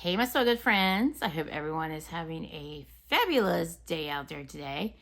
Hey, my so good friends. I hope everyone is having a fabulous day out there today.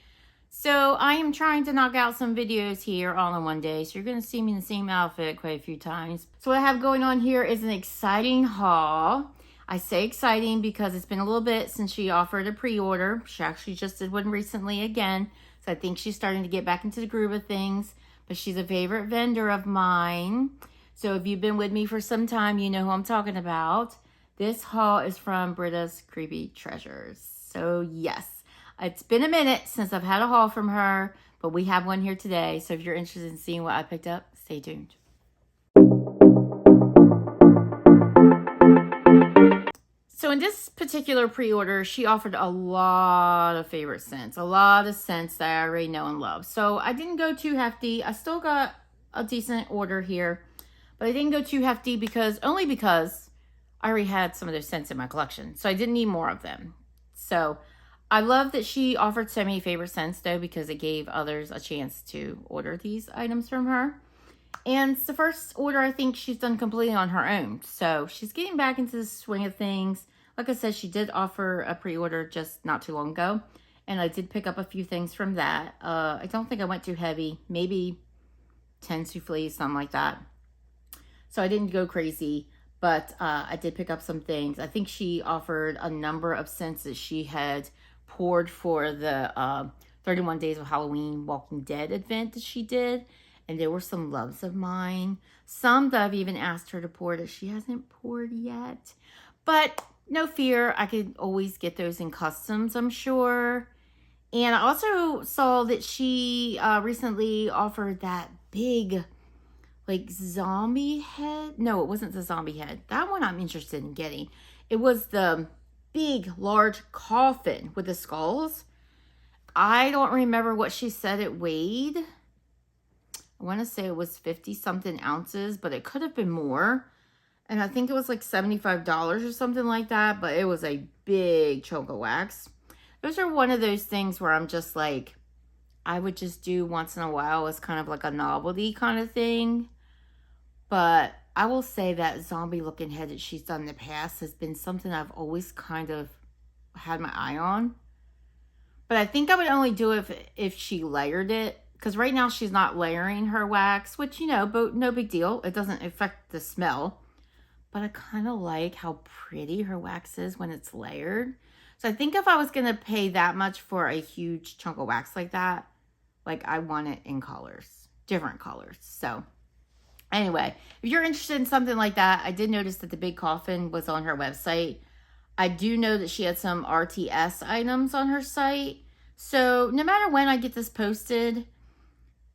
So I am trying to knock out some videos here all in one day. So you're going to see me in the same outfit quite a few times. So what I have going on here is an exciting haul. I say exciting because it's been a little bit since she offered a pre-order. She actually just did one recently again. So I think she's starting to get back into the groove of things. But she's a favorite vendor of mine. So if you've been with me for some time, you know who I'm talking about. This haul is from Britta's Creepy Treasures. So yes, it's been a minute since I've had a haul from her, but we have one here today. So if you're interested in seeing what I picked up, stay tuned. So in this particular pre-order, she offered a lot of favorite scents, a lot of scents that I already know and love. So I didn't go too hefty. I still got a decent order here, but I didn't go too hefty only because I already had some of those scents in my collection, so I didn't need more of them. So I love that she offered so many favorite scents, though, because it gave others a chance to order these items from her. And it's the first order I think she's done completely on her own. So she's getting back into the swing of things. Like I said, she did offer a pre-order just not too long ago, and I did pick up a few things from that. I don't think I went too heavy, maybe 10 soufflés, something like that. So I didn't go crazy. But I did pick up some things. I think she offered a number of scents that she had poured for the 31 Days of Halloween Walking Dead event that she did. And there were some loves of mine. Some that I've even asked her to pour that she hasn't poured yet. But no fear, I could always get those in customs, I'm sure. And I also saw that she recently offered that big, like, zombie head. No, it wasn't the zombie head. That one I'm interested in getting. It was the big, large coffin with the skulls. I don't remember what she said it weighed. I want to say it was 50-something ounces, but it could have been more. And I think it was like $75 or something like that, but it was a big chunk of wax. Those are one of those things where I'm just like, I would just do once in a while as kind of like a novelty kind of thing. But I will say that zombie looking head that she's done in the past has been something I've always kind of had my eye on. But I think I would only do it if she layered it. Because right now she's not layering her wax, which, you know, but no big deal. It doesn't affect the smell. But I kind of like how pretty her wax is when it's layered. So I think if I was going to pay that much for a huge chunk of wax like that, like, I want it in colors, different colors. So anyway, if you're interested in something like that, I did notice that the big coffin was on her website. I do know that she had some RTS items on her site. So no matter when I get this posted,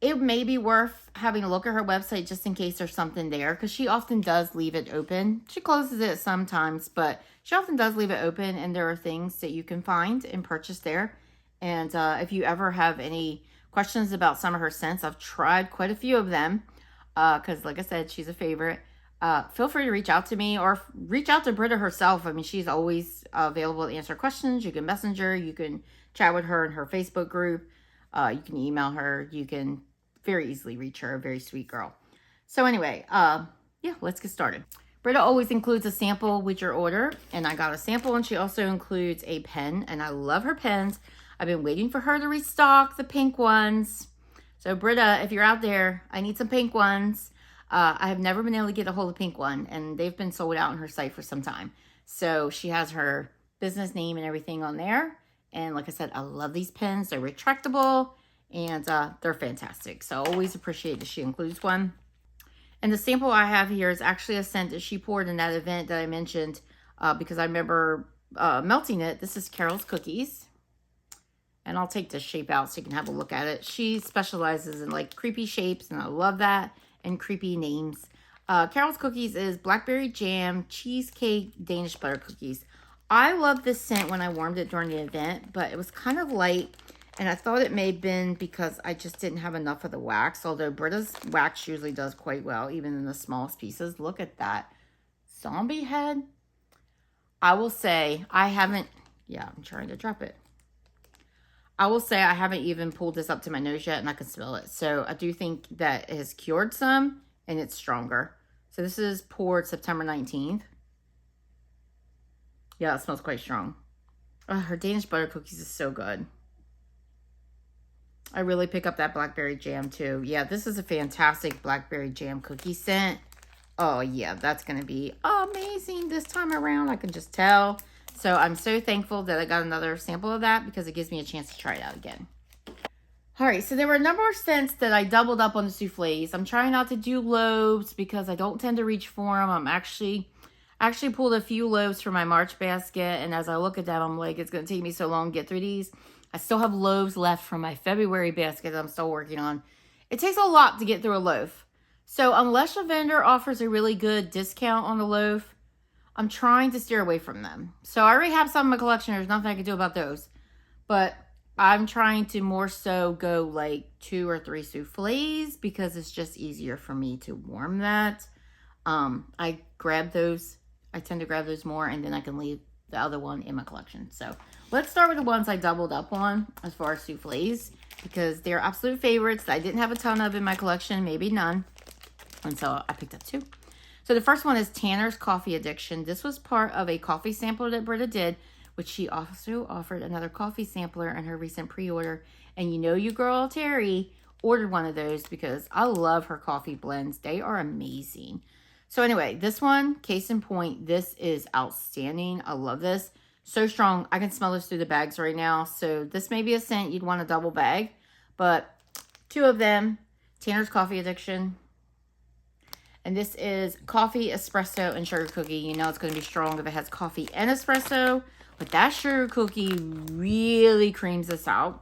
it may be worth having a look at her website just in case there's something there, because she often does leave it open. She closes it sometimes, but she often does leave it open, and there are things that you can find and purchase there. And if you ever have any questions about some of her scents, I've tried quite a few of them. Because like I said, she's a favorite. Feel free to reach out to me or reach out to Britta herself. I mean, she's always available to answer questions. You can message her. You can chat with her in her Facebook group. You can email her. You can very easily reach her. A very sweet girl. So anyway, yeah, let's get started. Britta always includes a sample with your order. And I got a sample, and she also includes a pen. And I love her pens. I've been waiting for her to restock the pink ones. So Britta, if you're out there, I need some pink ones. I have never been able to get a hold of pink one, and they've been sold out on her site for some time. So she has her business name and everything on there. And like I said, I love these pens. They're retractable, and they're fantastic. So I always appreciate that she includes one. And the sample I have here is actually a scent that she poured in that event that I mentioned, because I remember melting it. This is Carol's Cookies. And I'll take this shape out so you can have a look at it. She specializes in, like, creepy shapes, and I love that, and creepy names. Carol's Cookies is blackberry jam, cheesecake, Danish butter cookies. I loved this scent when I warmed it during the event, but it was kind of light, and I thought it may have been because I just didn't have enough of the wax, although Britta's wax usually does quite well, even in the smallest pieces. Look at that zombie head. I will say I haven't, yeah, I'm trying to drop it. I will say I haven't even pulled this up to my nose yet, and I can smell it. So I do think that it has cured some, and it's stronger. So this is poured September 19th. Yeah, it smells quite strong. Oh, her Danish butter cookies is so good. I really pick up that blackberry jam too. Yeah, this is a fantastic blackberry jam cookie scent. Oh yeah, that's going to be amazing this time around. I can just tell. So I'm so thankful that I got another sample of that because it gives me a chance to try it out again. All right, so there were a number of scents that I doubled up on the souffles. I'm trying not to do loaves because I don't tend to reach for them. I actually pulled a few loaves from my March basket, and as I look at them, I'm like, it's going to take me so long to get through these. I still have loaves left from my February basket that I'm still working on. It takes a lot to get through a loaf. So unless a vendor offers a really good discount on the loaf, I'm trying to steer away from them. So I already have some in my collection. There's nothing I can do about those. But I'm trying to more so go like 2 or 3 souffles because it's just easier for me to warm that. I grab those. I tend to grab those more, and then I can leave the other one in my collection. So let's start with the ones I doubled up on as far as souffles, because they're absolute favorites that I didn't have a ton of in my collection, maybe none. And so I picked up 2. So the first one is Tanner's Coffee Addiction. This was part of a coffee sampler that Britta did, which she also offered another coffee sampler in her recent pre-order. And you know your girl, Terry, ordered one of those because I love her coffee blends. They are amazing. So anyway, this one, case in point, this is outstanding. I love this. So strong. I can smell this through the bags right now. So this may be a scent you'd want a double bag. But 2 of them, Tanner's Coffee Addiction. And this is coffee, espresso, and sugar cookie. You know it's going to be strong if it has coffee and espresso. But that sugar cookie really creams this out.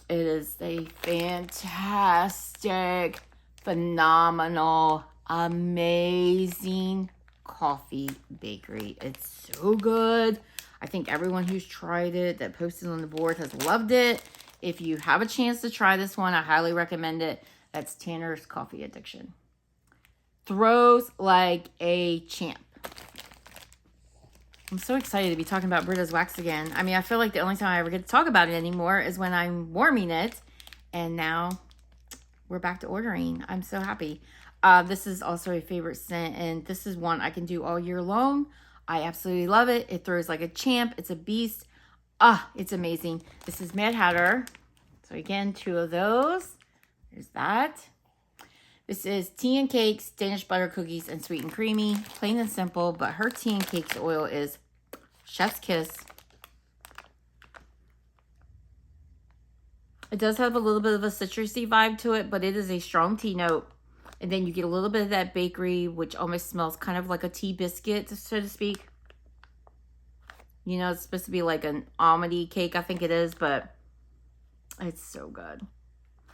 It is a fantastic, phenomenal, amazing coffee bakery. It's so good. I think everyone who's tried it that posted on the board has loved it. If you have a chance to try this one, I highly recommend it. That's Tanner's Coffee Addiction. Throws like a champ. I'm so excited to be talking about Britta's wax again. I mean, I feel like the only time I ever get to talk about it anymore is when I'm warming it. And now we're back to ordering. I'm so happy. This is also a favorite scent, and this is one I can do all year long. I absolutely love it. It throws like a champ. It's a beast. It's amazing. This is Mad Hatter. So again, 2 of those. There's that. This is Tea and Cakes, Danish Butter Cookies, and Sweet and Creamy. Plain and simple, but her Tea and Cakes oil is chef's kiss. It does have a little bit of a citrusy vibe to it, but it is a strong tea note. And then you get a little bit of that bakery, which almost smells kind of like a tea biscuit, so to speak. You know, it's supposed to be like an almondy cake, I think it is, but it's so good.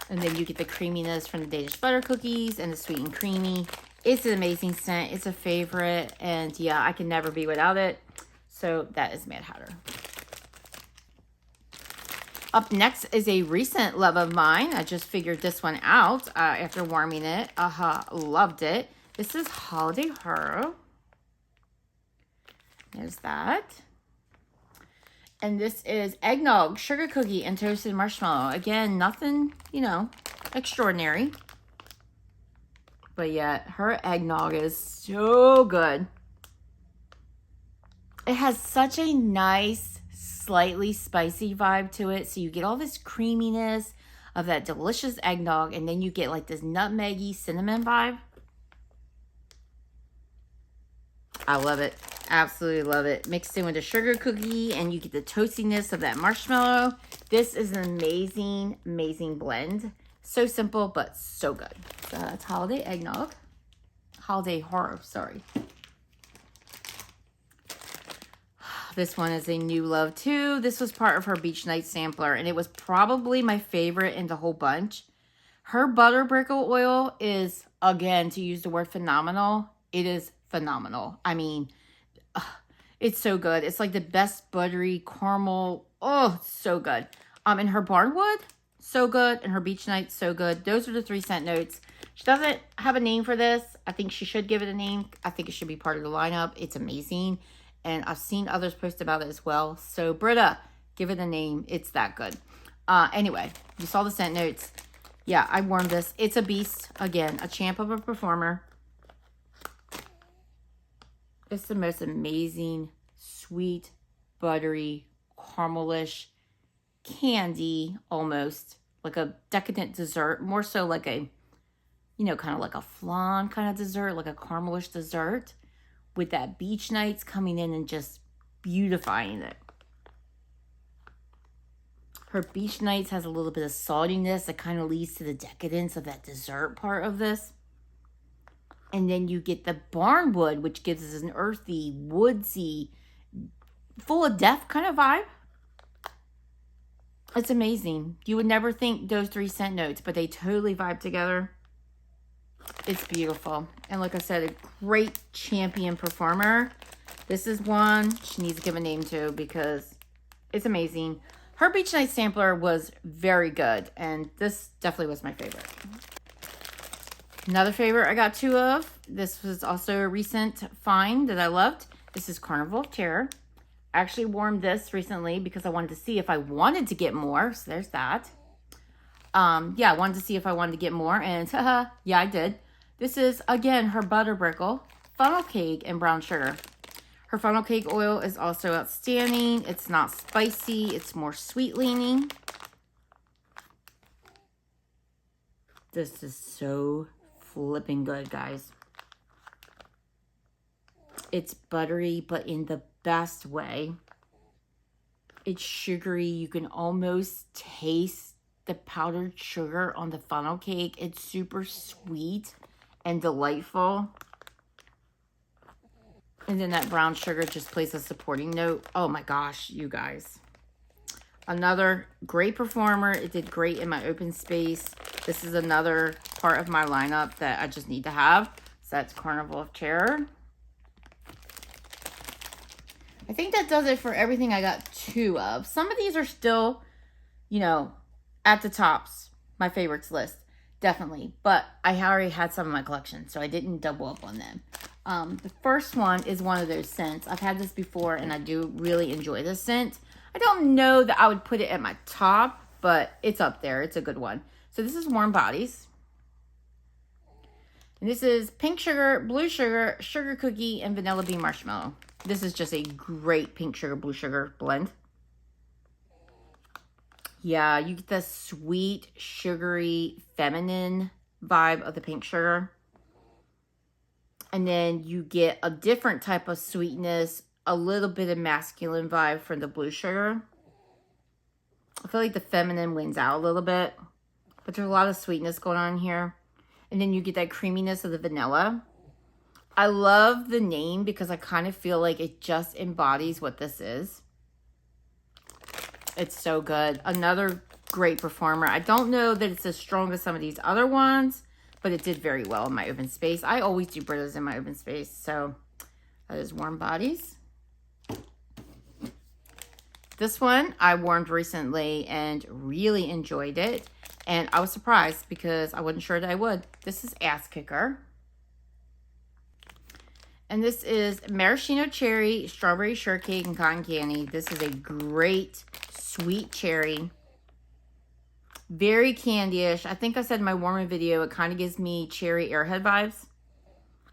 And then you get the creaminess from the Danish butter cookies and the sweet and creamy. It's an amazing scent. It's a favorite. And yeah, I can never be without it. So that is Mad Hatter. Up next is a recent love of mine. I just figured this one out after warming it. Loved it. This is Holiday Horror. There's that. And this is Eggnog, Sugar Cookie, and Toasted Marshmallow. Again, nothing, you know, extraordinary. But yet, her eggnog is so good. It has such a nice, slightly spicy vibe to it. So you get all this creaminess of that delicious eggnog. And then you get like this nutmeggy cinnamon vibe. I love it. Absolutely love it. Mixed in with a sugar cookie, and you get the toastiness of that marshmallow. This is an amazing, amazing blend. So simple, but so good. So that's Holiday Eggnog. Holiday Horror, sorry. This one is a new love too. This was part of her Beach Night sampler, and it was probably my favorite in the whole bunch. Her butter brickle oil is, again, to use the word phenomenal, it is phenomenal. I mean, it's so good. It's like the best buttery caramel. Oh, so good. And her Barnwood, so good. And her Beach Night, so good. Those are the 3 scent notes. She doesn't have a name for this. I think she should give it a name. I think it should be part of the lineup. It's amazing. And I've seen others post about it as well. So Britta, give it a name. It's that good. Anyway, you saw the scent notes. Yeah, I warmed this. It's a beast. Again, a champ of a performer. It's the most amazing, sweet, buttery, caramelish candy, almost like a decadent dessert, more so like a, you know, kind of like a flan kind of dessert, like a caramelish dessert with that beach nights coming in and just beautifying it. Her beach nights has a little bit of saltiness that kind of leads to the decadence of that dessert part of this. And then you get the barnwood, which gives us an earthy, woodsy, full of death kind of vibe. It's amazing. You would never think those 3 scent notes, but they totally vibe together. It's beautiful. And like I said, a great champion performer. This is one she needs to give a name to because it's amazing. Her Beach Night sampler was very good, and this definitely was my favorite. Another favorite I got 2 of. This was also a recent find that I loved. This is Carnival of Terror. I actually warmed this recently because I wanted to see if I wanted to get more. So there's that. Yeah, I wanted to see if I wanted to get more, and yeah, I did. This is, again, her butter brickle, funnel cake, and brown sugar. Her funnel cake oil is also outstanding. It's not spicy. It's more sweet leaning. This is so flipping good, guys. It's buttery, but in the best way. It's sugary. You can almost taste the powdered sugar on the funnel cake. It's super sweet and delightful. And then that brown sugar just plays a supporting note. Oh my gosh, you guys. Another great performer. It did great in my open space. This is another part of my lineup that I just need to have. So that's Carnival of Terror. I think that does it for everything I got 2 of. Some of these are still, you know, at the tops. My favorites list. Definitely. But I already had some in my collection, so I didn't double up on them. The first one is one of those scents. I've had this before, and I do really enjoy this scent. I don't know that I would put it at my top, but it's up there. It's a good one. So this is Warm Bodies. And this is pink sugar, blue sugar, sugar cookie, and vanilla bean marshmallow. This is just a great pink sugar, blue sugar blend. Yeah, you get the sweet, sugary, feminine vibe of the pink sugar. And then you get a different type of sweetness, a little bit of masculine vibe from the blue sugar. I feel like the feminine wins out a little bit, but there's a lot of sweetness going on here. And then you get that creaminess of the vanilla. I love the name because I kind of feel like it just embodies what this is. It's so good. Another great performer. I don't know that it's as strong as some of these other ones, but it did very well in my open space. I always do Britta's in my open space. So that is Warm Bodies. This one I warmed recently and really enjoyed it. And I was surprised because I wasn't sure that I would. This is Ass Kicker. And this is maraschino cherry, strawberry shortcake, and cotton candy. This is a great sweet cherry. Very candy-ish. I think I said in my warming video, it kind of gives me cherry airhead vibes.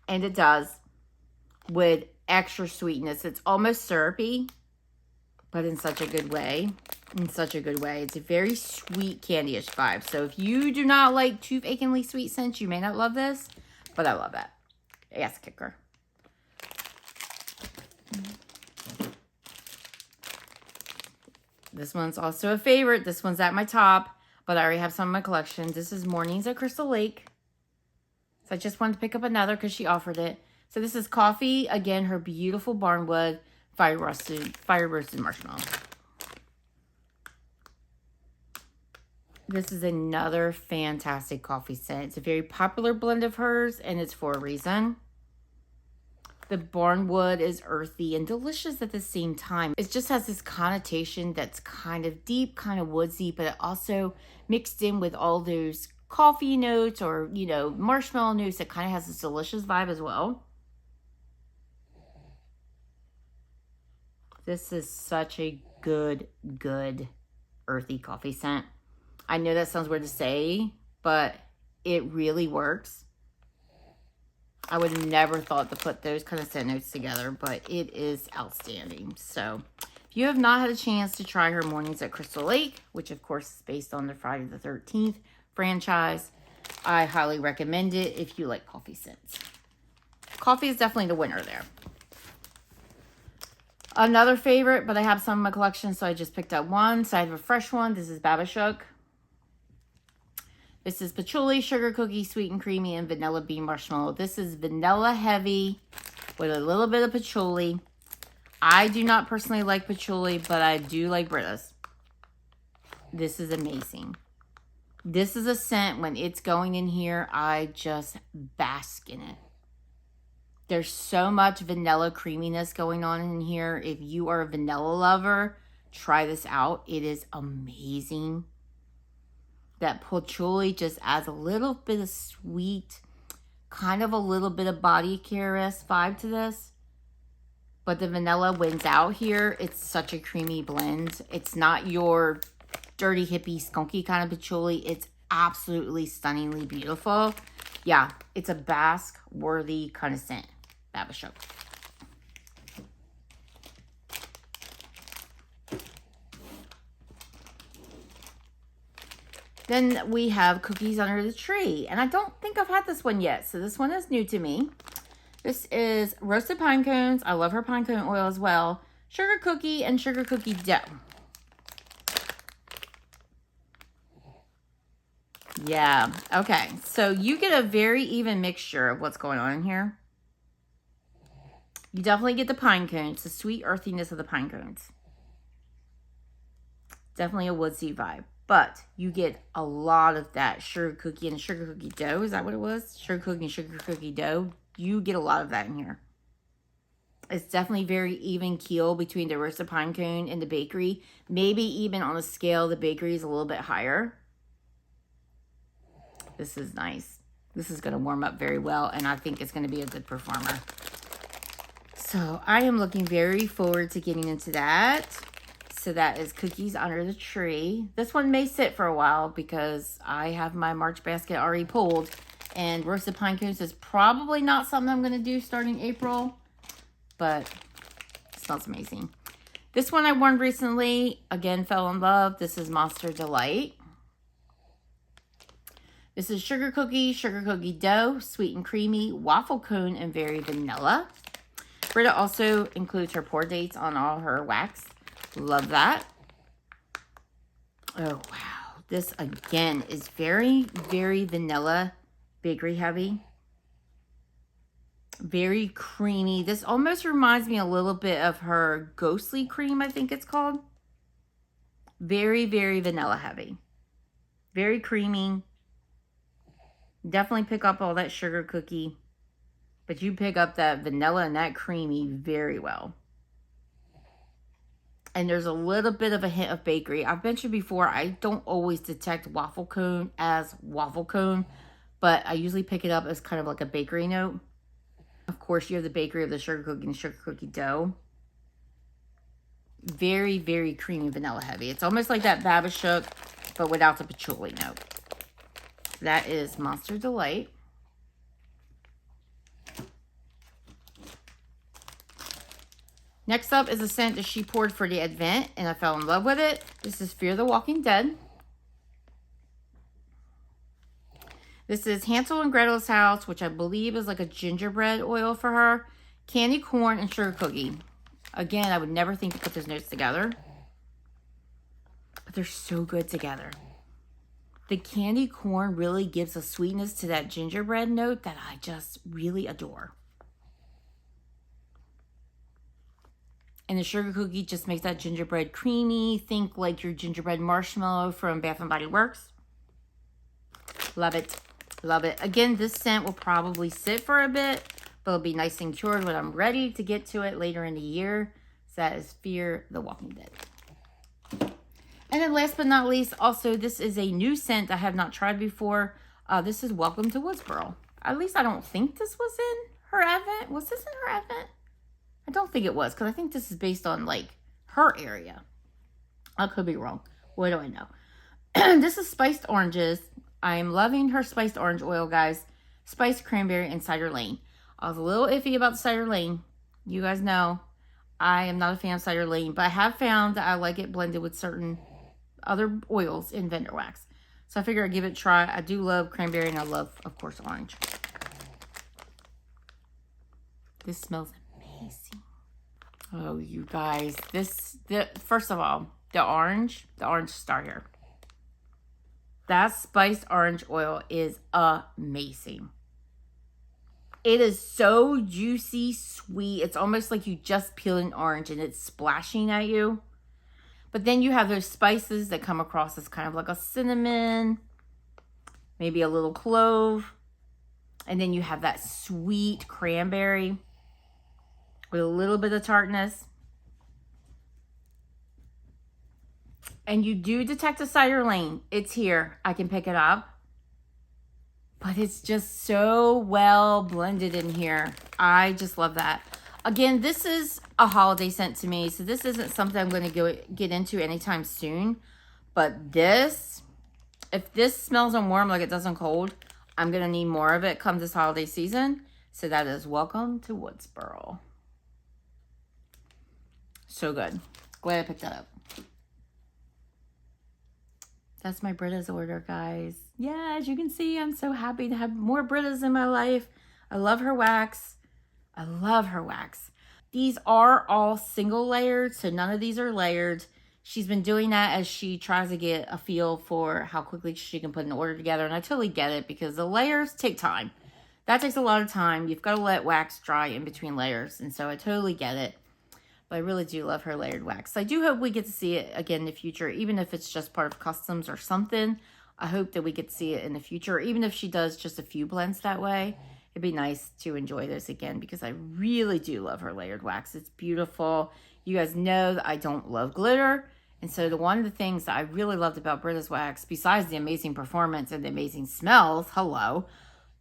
And it does. With extra sweetness. It's almost syrupy, but in such a good way. In such a good way. It's a very sweet candy-ish vibe. So if you do not like tooth achingly sweet scents, you may not love this. But I love that. Ass Kicker. This one's also a favorite. This one's at my top, but I already have some in my collection. This is Mornings at Crystal Lake. So I just wanted to pick up another because she offered it. So this is coffee. Again, her beautiful barnwood fire roasted marshmallow. This is another fantastic coffee scent. It's a very popular blend of hers, and it's for a reason. The barnwood is earthy and delicious at the same time. It just has this connotation that's kind of deep, kind of woodsy, but it also mixed in with all those coffee notes or, you know, marshmallow notes. It kind of has this delicious vibe as well. This is such a good earthy coffee scent. I know that sounds weird to say, but it really works. I would have never thought to put those kind of scent notes together, but it is outstanding. So if you have not had a chance to try her Mornings at Crystal Lake, which of course is based on the Friday the 13th franchise, I highly recommend it if you like coffee scents. Coffee is definitely the winner there. Another favorite, but I have some in my collection, so I just picked up one. So I have a fresh one. This is Babashook. This is patchouli, sugar cookie, sweet and creamy, and vanilla bean marshmallow. This is vanilla heavy with a little bit of patchouli. I do not personally like patchouli, but I do like Britta's. This is amazing. This is a scent, when it's going in here, I just bask in it. There's so much vanilla creaminess going on in here. If you are a vanilla lover, try this out. It is amazing. That patchouli just adds a little bit of sweet, kind of a little bit of body care-esque vibe to this. But the vanilla wins out here. It's such a creamy blend. It's not your dirty, hippie, skunky kind of patchouli. It's absolutely stunningly beautiful. Yeah, it's a bask-worthy kind of scent. Babashook. Then we have Cookies Under the Tree. And I don't think I've had this one yet. So this one is new to me. This is roasted pine cones. I love her pine cone oil as well. Sugar cookie and sugar cookie dough. Yeah. Okay. So you get a very even mixture of what's going on in here. You definitely get the pine cones, the sweet earthiness of the pine cones. Definitely a woodsy vibe. But you get a lot of that sugar cookie and sugar cookie dough. Is that what it was? Sugar cookie and sugar cookie dough. You get a lot of that in here. It's definitely very even keel between the roasted pine cone and the bakery. Maybe even on a scale, the bakery is a little bit higher. This is nice. This is going to warm up very well, and I think it's going to be a good performer. So I am looking very forward to getting into that. So that is Cookies Under the Tree. This one may sit for a while because I have my March basket already pulled. And roasted pine cones is probably not something I'm going to do starting April. But it smells amazing. This one I won recently. Again, fell in love. This is Monster Delight. This is sugar cookie dough, sweet and creamy, waffle cone, and very vanilla. Britta also includes her pour dates on all her wax. Love that. Oh, wow. This, again, is very, very vanilla, bakery heavy. Very creamy. This almost reminds me a little bit of her Ghostly Cream, I think it's called. Very, very vanilla heavy. Very creamy. Definitely pick up all that sugar cookie. But you pick up that vanilla and that creamy very well. And there's a little bit of a hint of bakery. I've mentioned before, I don't always detect waffle cone as waffle cone. But I usually pick it up as kind of like a bakery note. Of course, you have the bakery of the sugar cookie and sugar cookie dough. Very, very creamy vanilla heavy. It's almost like that Babashook, but without the patchouli note. That is Monster Delight. Next up is a scent that she poured for the Advent, and I fell in love with it. This is Fear the Walking Dead. This is Hansel and Gretel's House, which I believe is like a gingerbread oil for her. Candy corn and sugar cookie. Again, I would never think to put those notes together. But they're so good together. The candy corn really gives a sweetness to that gingerbread note that I just really adore. And the sugar cookie just makes that gingerbread creamy. Think like your gingerbread marshmallow from Bath & Body Works. Love it. Love it. Again, this scent will probably sit for a bit, but it'll be nice and cured when I'm ready to get to it later in the year. So that is Fear the Walking Dead. And then last but not least, also, this is a new scent I have not tried before. This is Welcome to Woodsboro. At least I don't think this was in her Advent. Was this in her Advent? I don't think it was, because I think this is based on, like, her area. I could be wrong. What do I know? This is Spiced Oranges. I'm loving her Spiced Orange oil, guys. Spiced Cranberry and Cider Lane. I was a little iffy about the cider lane. You guys know I am not a fan of cider lane, but I have found that I like it blended with certain other oils in vendor wax. So I figure I'd give it a try. I do love cranberry and I love, of course, orange. This smells amazing. Oh, you guys, first of all, the orange star here. That spiced orange oil is amazing. It is so juicy, sweet. It's almost like you just peeled an orange and it's splashing at you. But then you have those spices that come across as kind of like a cinnamon, maybe a little clove. And then you have that sweet cranberry with a little bit of tartness. And you do detect a cider lane. It's here. I can pick it up. But it's just so well blended in here. I just love that. Again, this is a holiday scent to me. So this isn't something I'm going to get into anytime soon. But this, if this smells on warm like it does on cold, I'm going to need more of it come this holiday season. So that is welcome to Woodsboro. So good. Glad I picked that up. That's my Britta's order, guys. Yeah, as you can see, I'm so happy to have more Britta's in my life. I love her wax. I love her wax. These are all single layered, so none of these are layered. She's been doing that as she tries to get a feel for how quickly she can put an order together, and I totally get it because the layers take time. That takes a lot of time. You've got to let wax dry in between layers, and so I totally get it. But I really do love her layered wax. I do hope we get to see it again in the future, even if it's just part of customs or something. I hope that we get to see it in the future, even if she does just a few blends that way. It'd be nice to enjoy this again because I really do love her layered wax. It's beautiful. You guys know that I don't love glitter. And so one of the things that I really loved about Britta's wax, besides the amazing performance and the amazing smells,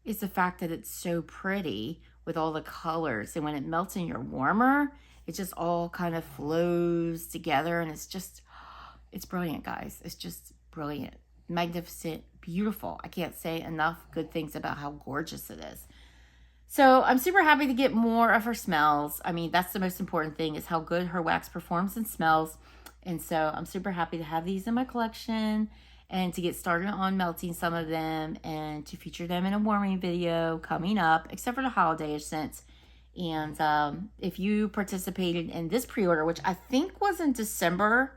is the fact that it's so pretty with all the colors. And when it melts in your warmer, it just all kind of flows together, and it's brilliant, guys. It's just brilliant, magnificent, beautiful. I can't say enough good things about how gorgeous it is. So I'm super happy to get more of her smells. I mean, that's the most important thing, is how good her wax performs and smells. And so I'm super happy to have these in my collection and to get started on melting some of them and to feature them in a warming video coming up, except for the holiday-ish scents. And if you participated in this pre-order, which I think was in December,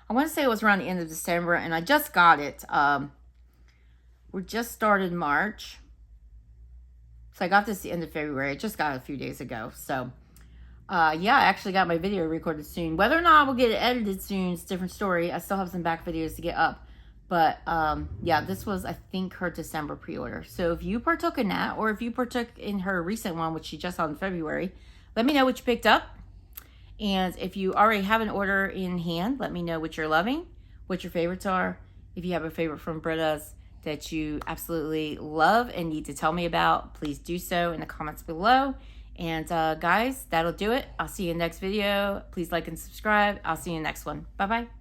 I want to say it was around the end of December, and I just got it. We just started March. So I got this the end of February. I just got it a few days ago. So, yeah, I actually got my video recorded soon. Whether or not I will get it edited soon is a different story. I still have some back videos to get up. But, yeah, this was, I think, her December pre-order. So if you partook in that, or if you partook in her recent one, which she just saw in February, let me know what you picked up. And if you already have an order in hand, let me know what you're loving, what your favorites are. If you have a favorite from Britta's that you absolutely love and need to tell me about, please do so in the comments below. And, guys, that'll do it. I'll see you in the next video. Please like and subscribe. I'll see you in the next one. Bye-bye.